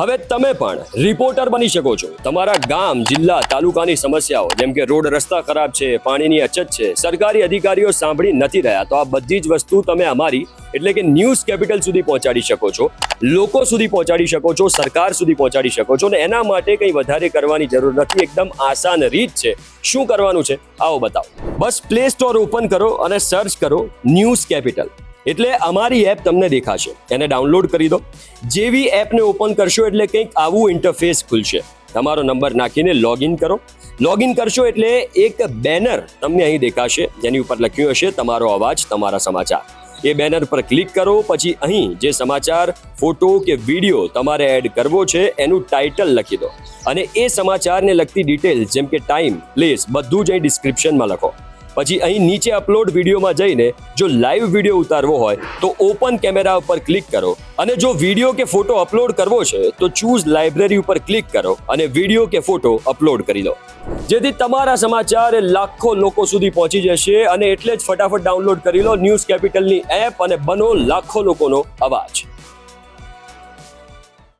હવે તમે પણ રિપોર્ટર બની શકો છો। તમારા ગામ, જિલ્લા, તાલુકાની સમસ્યાઓ જેમ કે રોડ રસ્તા ખરાબ છે, પાણીની અછત છે, સરકારી અધિકારીઓ સાંભળી નથી રહ્યા, તો આ બધી જ વસ્તુ તમે અમારી એટલે કે ન્યૂઝ કેપિટલ સુધી પહોંચાડી શકો છો, લોકો સુધી પહોંચાડી શકો છો, સરકાર સુધી પહોંચાડી શકો છો। અને એના માટે કંઈ વધારે કરવાની જરૂર નથી, એકદમ આસાન રીત છે। શું કરવાનું છે આવો બતાવો। બસ પ્લે સ્ટોર ઓપન કરો અને સર્ચ કરો ન્યૂઝ કેપિટલ, એટલે અમારી એપ તમને દેખાશે, એને ડાઉનલોડ કરી દો। જેવી એપને ઓપન કરશો એટલે કંઈક આવું ઇન્ટરફેસ ખુલશે। તમારો નંબર નાખીને લોગિન કરો। લોગિન કરશો એટલે એક બેનર તમને અહીં દેખાશે, જેની ઉપર લખ્યું હશે તમારો અવાજ, તમારા સમાચાર। એ બેનર પર ક્લિક કરો, પછી અહીં જે સમાચાર, ફોટો કે વિડીયો તમારે એડ કરવો છે એનું ટાઇટલ લખી દો, અને એ સમાચારને લગતી ડિટેલ્સ જેમ કે ટાઈમ, પ્લેસ બધું જ અહીં ડિસ્ક્રિપ્શનમાં લખો। પછી અહીં નીચે અપલોડ વિડીયોમાં જઈને જો લાઈવ વિડીયો ઉતારવો હોય તો ઓપન કેમેરા ઉપર ક્લિક કરો, અને જો વિડીયો કે ફોટો અપલોડ કરવો છે તો ચૂઝ લાઇબ્રેરી ઉપર ક્લિક કરો અને વિડીયો કે ફોટો અપલોડ કરી દો, જેથી તમારા સમાચાર લાખો લોકો સુધી પહોંચી જશે। અને એટલે જ ફટાફટ ડાઉનલોડ કરી લો ન્યૂઝ કેપિટલની એપ અને બનો લાખો લોકોનો અવાજ।